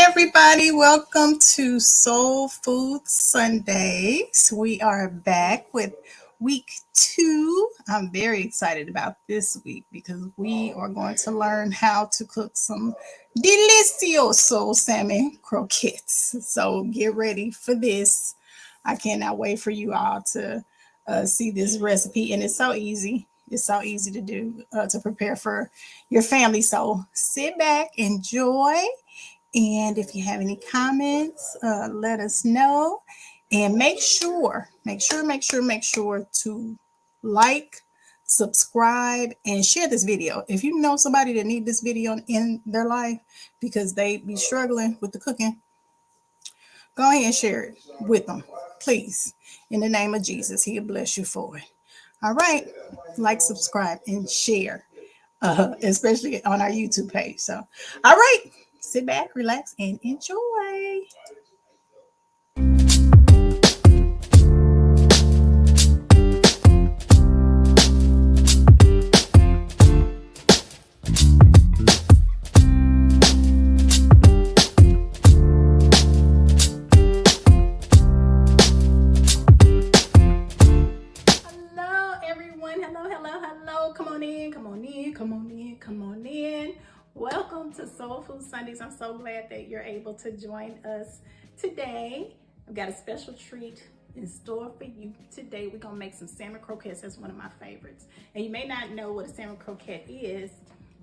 everybody, welcome to Soul Food Sundays. We are back with week 2. I'm very excited about this week because we are going to learn how to cook some delicioso salmon croquettes. So get ready for this. I cannot wait for you all to see this recipe, and it's so easy. It's so easy to do, to prepare for your family. So sit back, enjoy, and if you have any comments, let us know. And make sure to like, subscribe, and share this video. If you know somebody that need this video in their life because they be struggling with the cooking, go ahead and share it with them, please. In the name of Jesus, He'll bless you for it. All right, like, subscribe, and share, especially on our YouTube page. So, all right, sit back, relax, and enjoy. Hello, everyone. Hello. Come on in. Welcome to Soul Food Sundays. I'm so glad that you're able to join us today. I've got a special treat in store for you today. We're gonna make some salmon croquettes. That's one of my favorites. And you may not know what a salmon croquette is,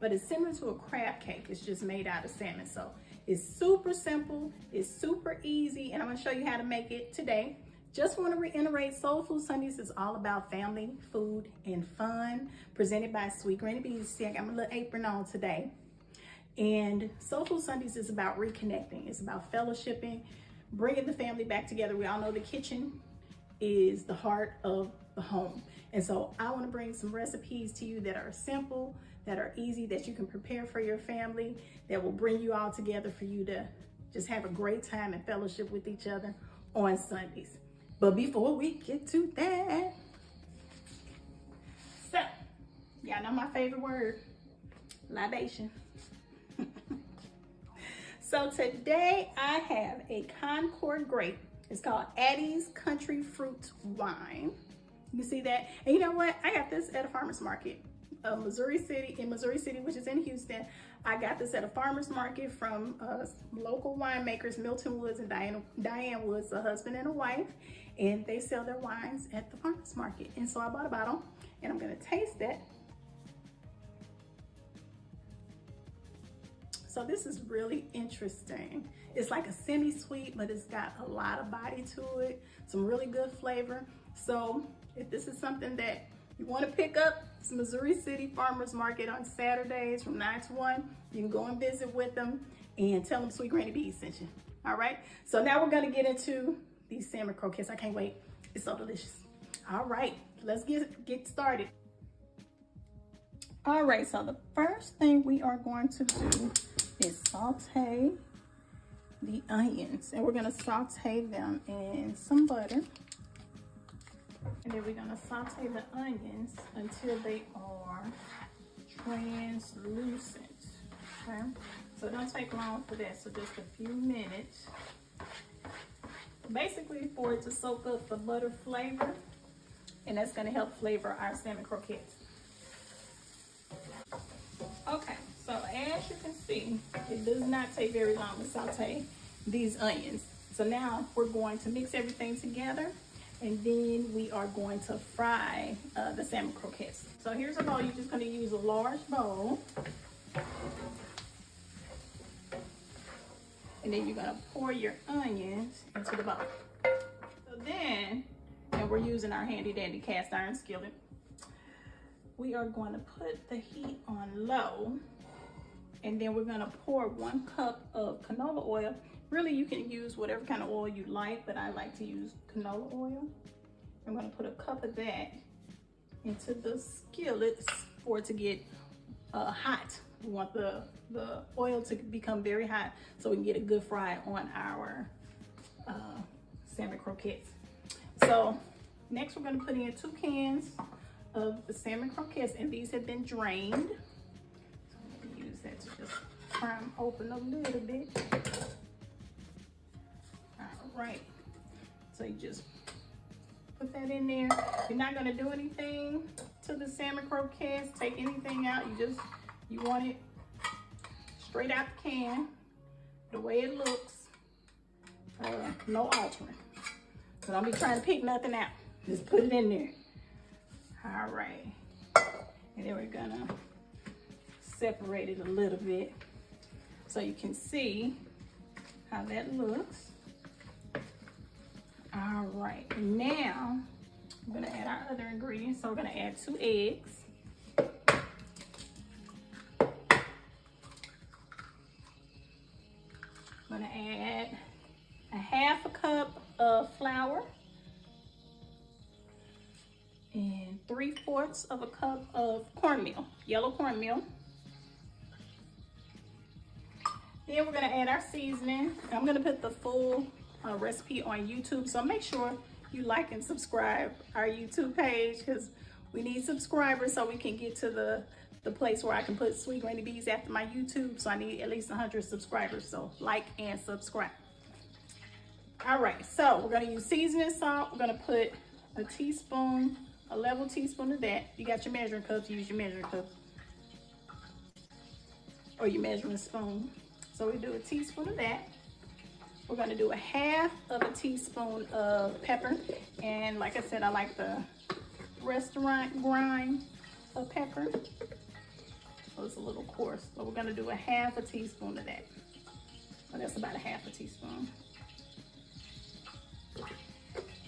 but it's similar to a crab cake. It's just made out of salmon. So it's super simple, it's super easy, and I'm gonna show you how to make it today. Just want to reiterate, Soul Food Sundays is all about family, food, and fun, presented by Sweet Granny Bees. See, I got my little apron on today. And Soul Food Sundays is about reconnecting. It's about fellowshipping, bringing the family back together. We all know the kitchen is the heart of the home. And so I want to bring some recipes to you that are simple, that are easy, that you can prepare for your family, that will bring you all together for you to just have a great time and fellowship with each other on Sundays. But before we get to that, so y'all know my favorite word, libation. So today I have a Concord grape. It's called Addie's Country Fruit Wine. You see that? And you know what? I got this at a farmer's market. Missouri City, which is in Houston. I got this at a farmer's market from local winemakers, Milton Woods and Diane Woods, a husband and a wife, and they sell their wines at the farmer's market. And so I bought a bottle, and I'm gonna taste it. So this is really interesting. It's like a semi-sweet, but it's got a lot of body to it, some really good flavor. So if this is something that you want to pick up, it's Missouri City Farmers Market on Saturdays from 9 to 1. You can go and visit with them and tell them Sweet Granny Bees sent you. All right, so now we're going to get into these salmon croquettes. I can't wait. It's so delicious. All right, let's get started. All right, so the first thing we are going to do is saute the onions, and we're going to saute them in some butter. And then we're gonna saute the onions until they are translucent, okay? So it don't take long for that, so just a few minutes. Basically for it to soak up the butter flavor, and that's gonna help flavor our salmon croquettes. Okay, so as you can see, it does not take very long to saute these onions. So now we're going to mix everything together, and then we are going to fry the salmon croquettes. So here's a bowl. You're just going to use a large bowl. And then you're going to pour your onions into the bowl. So then, and we're using our handy dandy cast iron skillet, we are going to put the heat on low. And then we're going to pour 1 cup of canola oil. Really, you can use whatever kind of oil you like, but I like to use canola oil. I'm going to put a cup of that into the skillet for it to get hot. We want the oil to become very hot so we can get a good fry on our salmon croquettes. So next we're going to put in 2 cans of the salmon croquettes, and these have been drained. So I'm going to use that to just pry them open a little bit. right. So you just put that in there. You're not gonna do anything to the salmon croquettes, take anything out. You want it straight out the can, the way it looks. No altering. So don't be trying to pick nothing out. Just put it in there. All right. And then we're gonna separate it a little bit so you can see how that looks. All right, now I'm gonna add our other ingredients. So we're gonna add 2 eggs. I'm gonna add a 1/2 cup of flour and 3/4 of a cup of cornmeal, yellow cornmeal. Then we're gonna add our seasoning. I'm gonna put the full recipe on YouTube, so make sure you like and subscribe our YouTube page, because we need subscribers so we can get to the place where I can put Sweet Granny Bees after my YouTube. So I need at least 100 subscribers, so like and subscribe. All right, so we're gonna use seasoning salt. We're gonna put a teaspoon, a level teaspoon of that. You got your measuring cups, use your measuring cups or your measuring spoon. So we do a teaspoon of that. We're gonna do a 1/2 of a teaspoon of pepper. And like I said, I like the restaurant grind of pepper. So it's a little coarse. So we're gonna do a 1/2 a teaspoon of that. So that's about a 1/2 a teaspoon.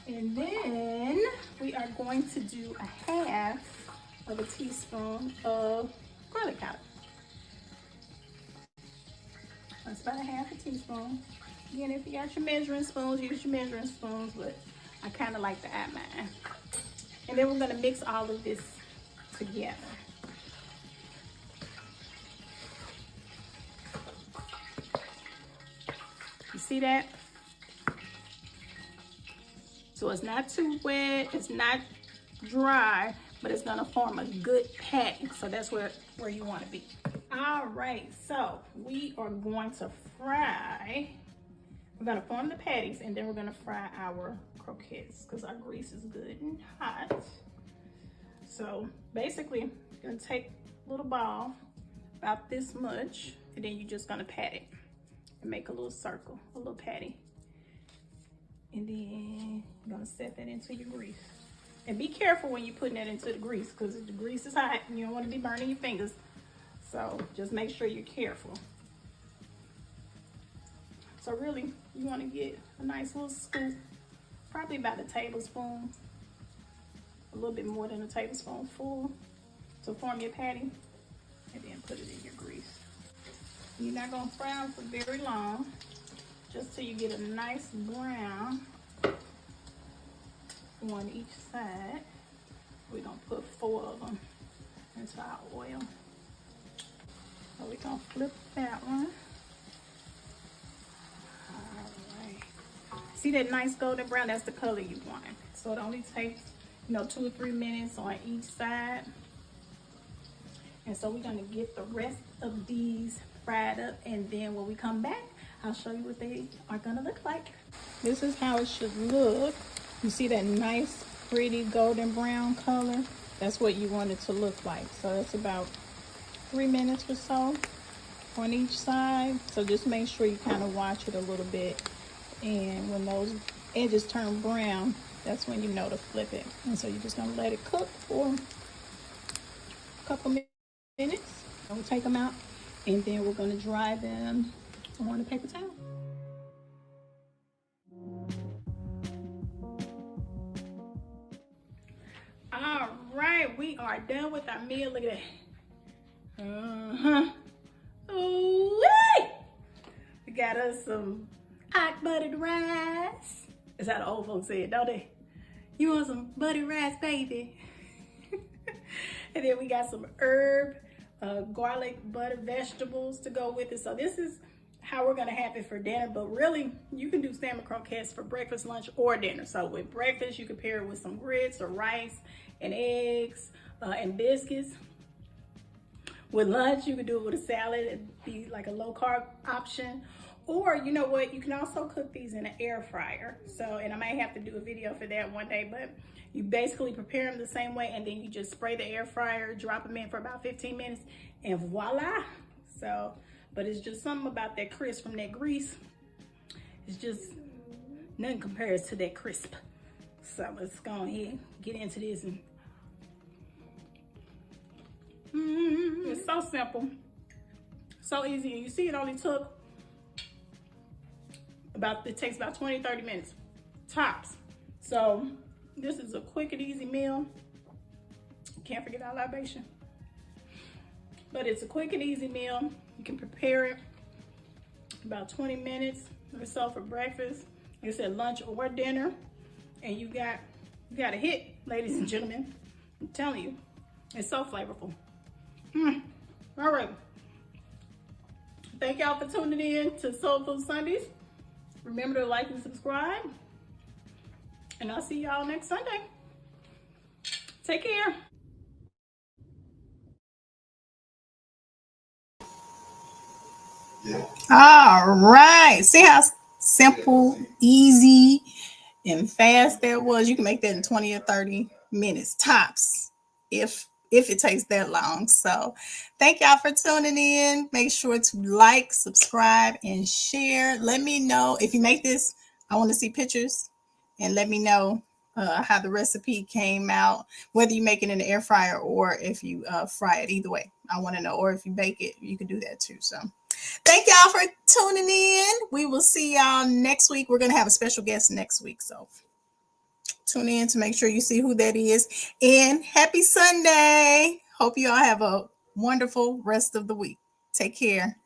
And then we are going to do a 1/2 of a teaspoon of garlic powder. That's about a 1/2 a teaspoon. Again, if you got your measuring spoons, use your measuring spoons, but I kind of like to add mine. And then we're gonna mix all of this together. You see that? So it's not too wet, it's not dry, but it's gonna form a good patty. So that's where you wanna be. All right, so we are going to fry. We're gonna form the patties, and then we're gonna fry our croquettes because our grease is good and hot. So basically, you're gonna take a little ball, about this much, and then you're just gonna pat it and make a little circle, a little patty. And then you're gonna set that into your grease. And be careful when you're putting that into the grease, because the grease is hot and you don't wanna be burning your fingers. So just make sure you're careful. So really, you want to get a nice little scoop, probably about a tablespoon, a little bit more than a tablespoon full, to form your patty, and then put it in your grease. You're not going to fry them for very long, just till you get a nice brown on each side. We're going to put 4 of them into our oil. So we're going to flip that one. See that nice golden brown? That's the color you want. So it only takes, 2 or 3 minutes on each side. And so we're gonna get the rest of these fried up, and then when we come back, I'll show you what they are gonna look like. This is how it should look. You see that nice, pretty golden brown color? That's what you want it to look like. So that's about 3 minutes or so on each side. So just make sure you kind of watch it a little bit. And when those edges turn brown, that's when you know to flip it. And so you're just gonna let it cook for a couple minutes. And we'll take them out, and then we're gonna dry them on a paper towel. All right, we are done with our meal. Look at that. Ooh, we got us some hot buttered rice. That's how the old folks say it, don't they? You want some buttered rice, baby? And then we got some herb, garlic, butter, vegetables to go with it. So this is how we're gonna have it for dinner, but really you can do salmon croquettes for breakfast, lunch, or dinner. So with breakfast, you can pair it with some grits or rice and eggs and biscuits. With lunch, you could do it with a salad and be like a low carb option. Or you know what, you can also cook these in an air fryer. So, and I might have to do a video for that one day, but you basically prepare them the same way, and then you just spray the air fryer, drop them in for about 15 minutes, and voila. So, but it's just something about that crisp from that grease. It's just nothing compares to that crisp. So let's go ahead, get into this. And it's so simple, so easy. And you see it only took it takes about 20-30 minutes tops. So this is a quick and easy meal. Can't forget our libation. But it's a quick and easy meal. You can prepare it about 20 minutes or so for breakfast, like I said, lunch or dinner, and you got a hit, ladies and gentlemen. I'm telling you, it's so flavorful. All right. Thank y'all for tuning in to Soul Food Sundays. Remember to like and subscribe, and I'll see y'all next Sunday. Take care. All right. See how simple, easy, and fast that was? You can make that in 20 or 30 minutes tops if it takes that long. So thank y'all for tuning in. Make sure to like, subscribe, and share. Let me know if you make this. I want to see pictures, and let me know how the recipe came out, whether you make it in the air fryer or if you fry it. Either way, I want to know. Or if you bake it, you can do that too. So thank y'all for tuning in. We will see y'all next week. We're going to have a special guest next week. So tune in to make sure you see who that is. And happy Sunday. Hope you all have a wonderful rest of the week. Take care.